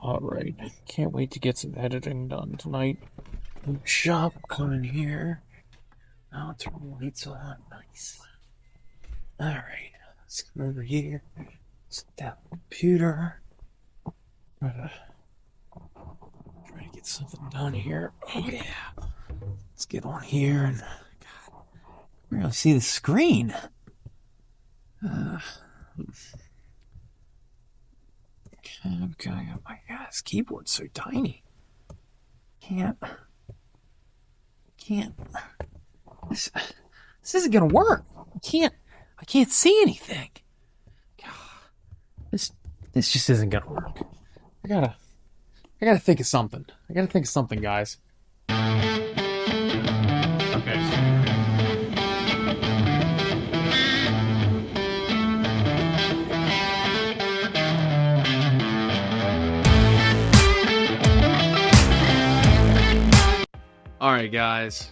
Alright, can't wait to get some editing done tonight. Shop coming here. Now turn the lights on. Nice. Alright, let's come over here. Sit down on the computer. Try to get something done here. Oh yeah. Let's get on here and God, I really see the screen. Okay, oh my God, this keyboard's so tiny. Can't. This isn't gonna work. I can't see anything. This this just isn't gonna work. I gotta think of something. I gotta think of something, guys. Okay. Alright, guys.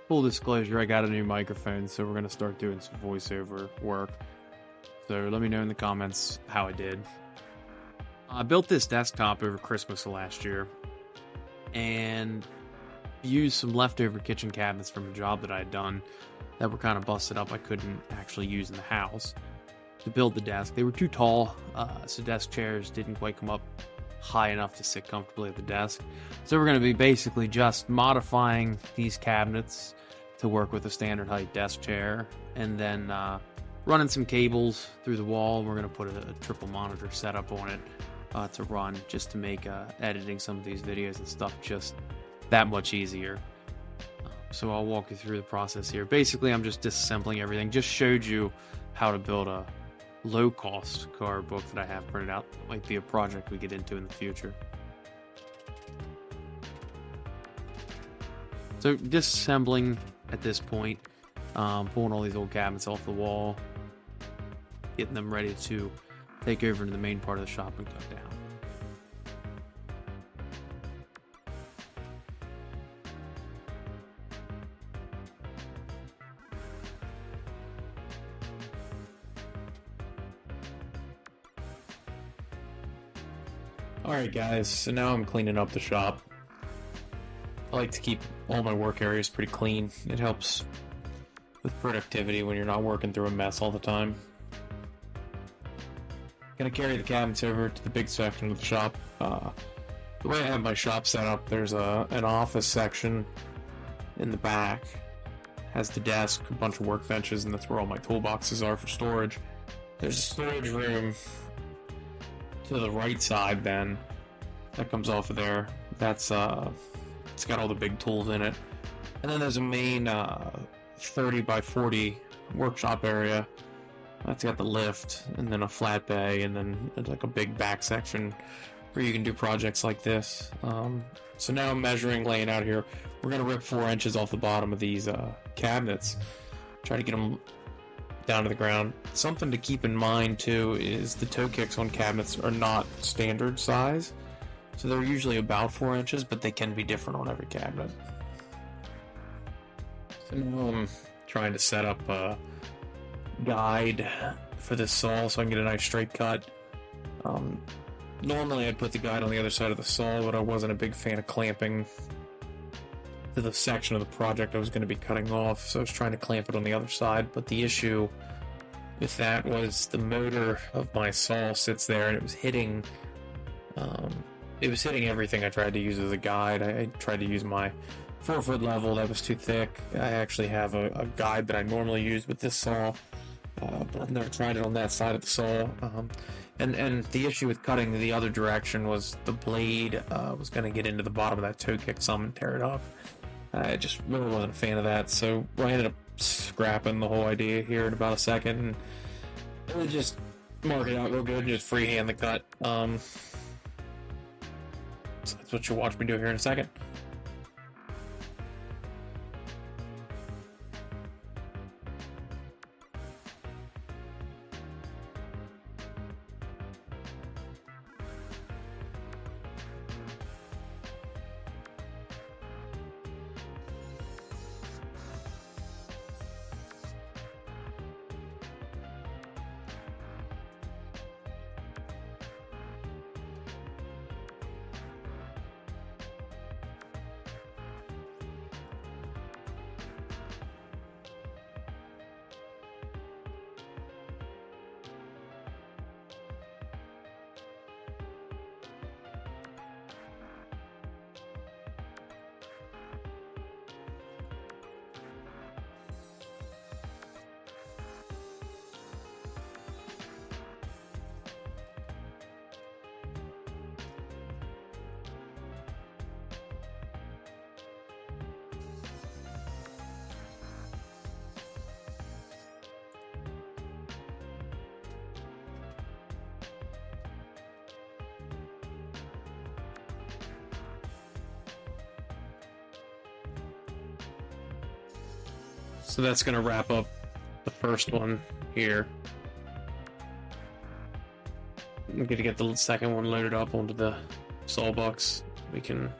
Full disclosure, I got a new microphone, so we're gonna start doing some voiceover work. So let me know in the comments how I did. I built this desktop over Christmas of last year, and used some leftover kitchen cabinets from a job that I had done that were kind of busted up. I couldn't actually use in the house to build the desk. They were too tall, so desk chairs didn't quite come up high enough to sit comfortably at the desk. So we're going to be basically just modifying these cabinets to work with a standard height desk chair, and then running some cables through the wall. We're going to put a triple monitor setup on it to run, just to make editing some of these videos and stuff just that much easier. So I'll walk you through the process here. Basically, I'm just disassembling everything. Just showed you how to build a low-cost car book that I have printed out. Might be a project we get into in the future. So disassembling at this point, pulling all these old cabinets off the wall, getting them ready to take over into the main part of the shop and cut down. Alright guys, so now I'm cleaning up the shop. I like to keep all my work areas pretty clean. It helps with productivity when you're not working through a mess all the time. Gonna carry the cabinets over to the big section of the shop. The way I have my shop set up, there's an office section in the back. Has the desk, a bunch of workbenches, and that's where all my toolboxes are for storage. There's a storage room to the right side then that comes off of there. That's it's got all the big tools in it. And then there's a main 30 by 40 workshop area. That's got the lift and then a flat bay, and then like a big back section where you can do projects like this. So now I'm measuring, laying out here. We're gonna rip 4 inches off the bottom of these cabinets, try to get them down to the ground. Something to keep in mind too is the toe kicks on cabinets are not standard size, so they're usually about 4 inches, but they can be different on every cabinet. So now I'm trying to set up a guide for this saw so I can get a nice straight cut. Normally I'd put the guide on the other side of the saw, but I wasn't a big fan of clamping to the section of the project I was going to be cutting off, so I was trying to clamp it on the other side. But the issue with that was the motor of my saw sits there, and it was hitting everything I tried to use as a guide. I tried to use my 4-foot level, that was too thick. I actually have a guide that I normally use with this saw, but I've never tried it on that side of the saw. And the issue with cutting the other direction was the blade was going to get into the bottom of that toe kick some and tear it up. I just really wasn't a fan of that, so I ended up scrapping the whole idea here in about a second and really just mark it out real good and just freehand the cut. So that's what you'll watch me do here in a second. So that's going to wrap up the first one here. I'm going to get the second one loaded up onto the sawbucks. We can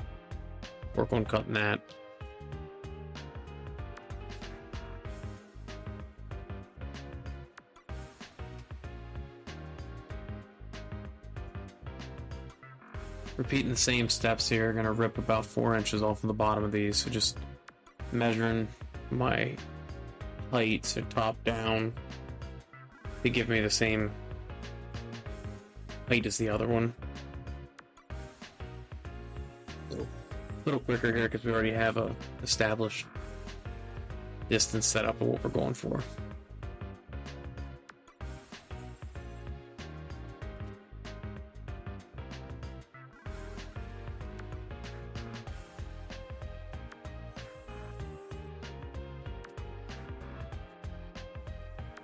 work on cutting that. Repeating the same steps here. Going to rip about 4 inches off of the bottom of these. So just measuring my height, so top down, to give me the same height as the other one. A little quicker here because we already have a established distance set up of what we're going for.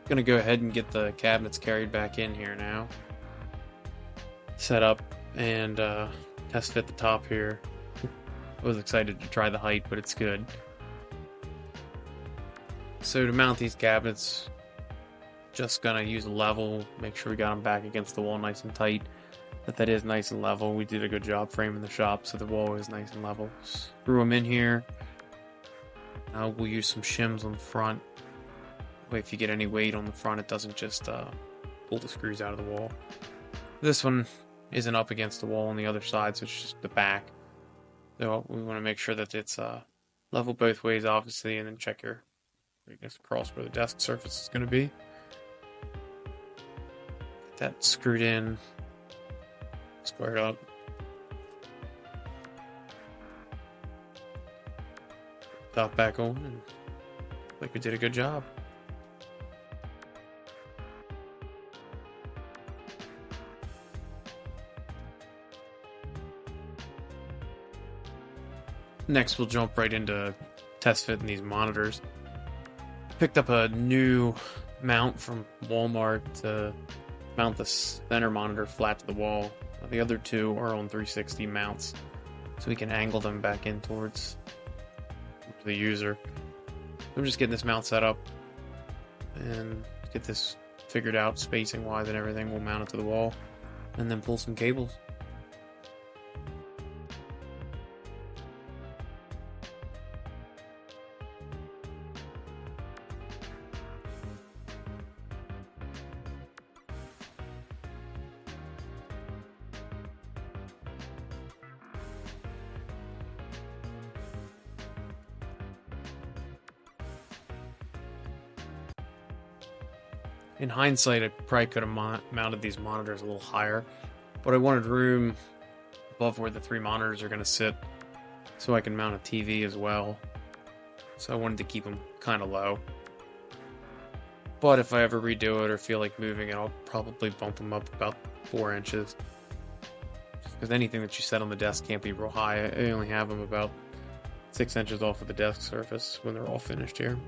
Gonna go ahead and get the cabinets carried back in here now. Set up and test fit the top here. I was excited to try the height, but it's good. So to mount these cabinets, just gonna use a level, make sure we got them back against the wall nice and tight. That is nice and level. We did a good job framing the shop so the wall is nice and level. Screw them in here. We'll use some shims on the front. If you get any weight on the front, it doesn't just pull the screws out of the wall. This one isn't up against the wall on the other side, so it's just the back. So we want to make sure that it's level both ways, obviously, and then check your, I guess, across where the desk surface is going to be. Get that screwed in, squared up. Top back on, and like we did a good job. Next, we'll jump right into test fitting these monitors. Picked up a new mount from Walmart to mount the center monitor flat to the wall. The other two are on 360 mounts, so we can angle them back in towards the user. I'm just getting this mount set up and get this figured out spacing wise and everything. We'll mount it to the wall and then pull some cables. In hindsight, I probably could have mounted these monitors a little higher, but I wanted room above where the 3 monitors are going to sit so I can mount a TV as well. So I wanted to keep them kind of low. But if I ever redo it or feel like moving it, I'll probably bump them up about 4 inches. Because anything that you set on the desk can't be real high. I only have them about 6 inches off of the desk surface when they're all finished here.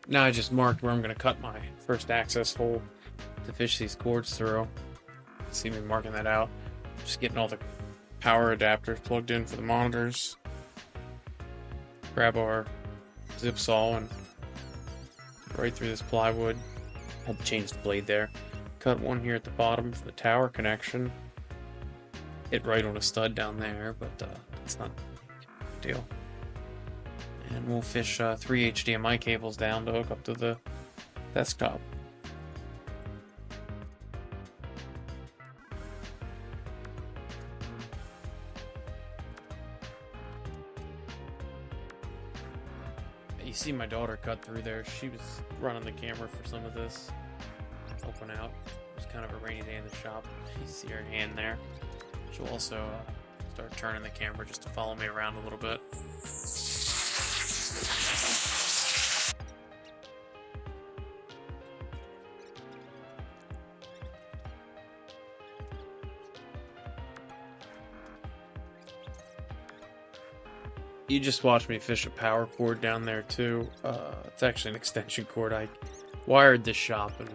Now I just marked where I'm going to cut my first access hole to fish these cords through. See me marking that out. Just getting all the power adapters plugged in for the monitors. Grab our zip saw and right through this plywood. Had to change the blade there. Cut one here at the bottom for the tower connection. Hit right on a stud down there, but it's not a big deal. And we'll fish 3 HDMI cables down to hook up to the desktop. You see my daughter cut through there. She was running the camera for some of this. Helping out. It was kind of a rainy day in the shop. You see her hand there. She'll also Start turning the camera just to follow me around a little bit. You just watched me fish a power cord down there too. It's actually an extension cord. I wired this shop and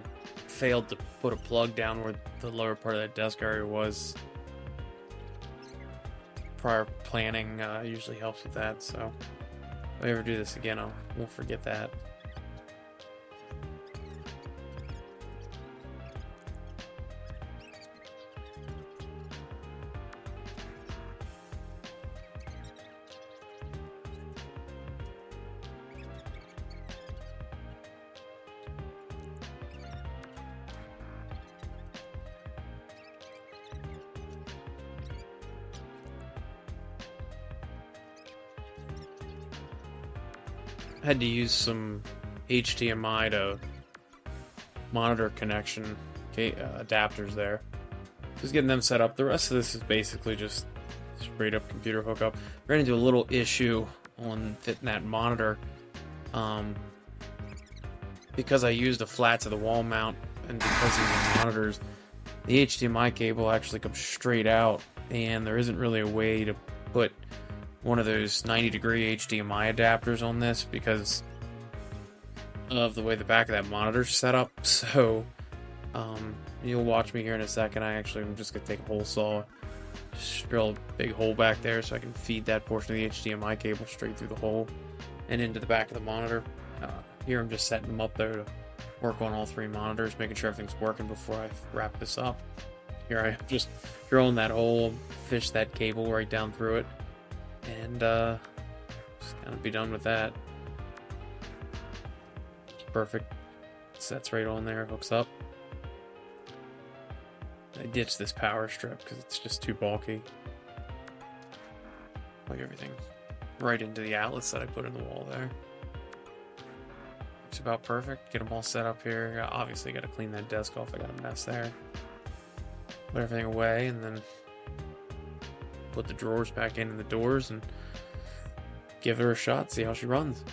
failed to put a plug down where the lower part of that desk area was. Prior planning usually helps with that, so if I ever do this again, I won't forget that. I had to use some HDMI to monitor connection adapters there. Just getting them set up. The rest of this is basically just straight up computer hookup. Ran into a little issue on fitting that monitor. Because I used a flat to the wall mount and because of the monitors, the HDMI cable actually comes straight out, and there isn't really a way to put one of those 90-degree HDMI adapters on this because of the way the back of that monitor's set up. So you'll watch me here in a second. I'm just gonna take a hole saw, just drill a big hole back there so I can feed that portion of the HDMI cable straight through the hole and into the back of the monitor. Here I'm just setting them up there to work on all three monitors, making sure everything's working before I wrap this up. Here I am just drilling that hole, fish that cable right down through it, and just kind of be done with that. Perfect. Sets right on there, hooks up. I ditched this power strip because it's just too bulky. Plug everything right into the outlets that I put in the wall there. Looks about perfect. Get them all set up here. Obviously got to clean that desk off. I got a mess there. Put everything away and then put the drawers back in the doors and give her a shot, see how she runs.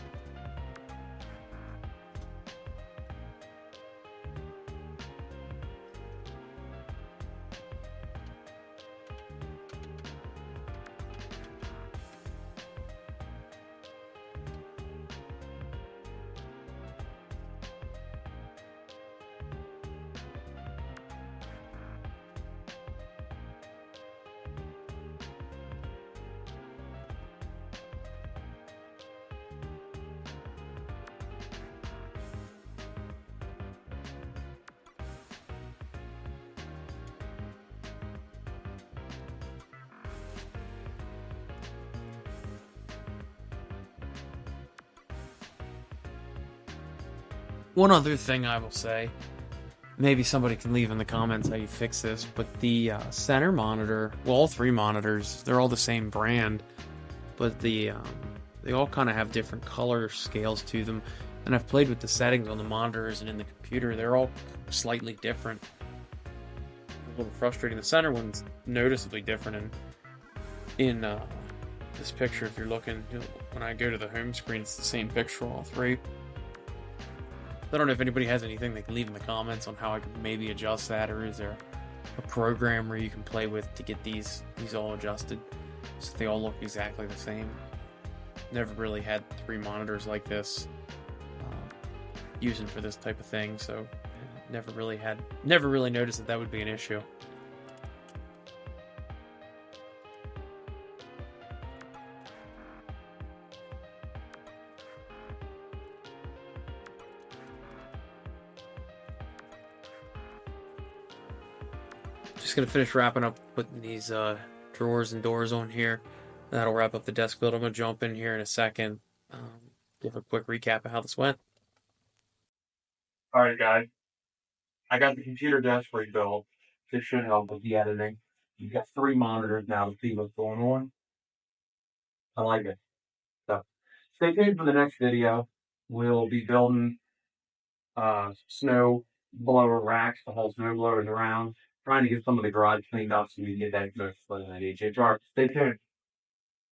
One other thing I will say, maybe somebody can leave in the comments how you fix this, but the center monitor, well, all three monitors, they're all the same brand, but they all kind of have different color scales to them, and I've played with the settings on the monitors and in the computer. They're all slightly different. A little frustrating. The center one's noticeably different in this picture. If you're looking, when I go to the home screen, it's the same picture for all three. I don't know if anybody has anything they can leave in the comments on how I could maybe adjust that, or is there a program where you can play with to get these all adjusted so they all look exactly the same. Never really had three monitors like this using for this type of thing, so never really noticed that would be an issue. Just gonna finish wrapping up putting these drawers and doors on here. That'll wrap up the desk build. I'm gonna jump in here in a second, give a quick recap of how this went. All right, guys. I got the computer desk rebuilt. This should help with the editing. You've got three monitors now to see what's going on. I like it. So stay tuned for the next video. We'll be building snow blower racks to haul snow blowers around. trying to get some of the garage cleaned up so we can get that commercial flooding on HHR. Stay tuned.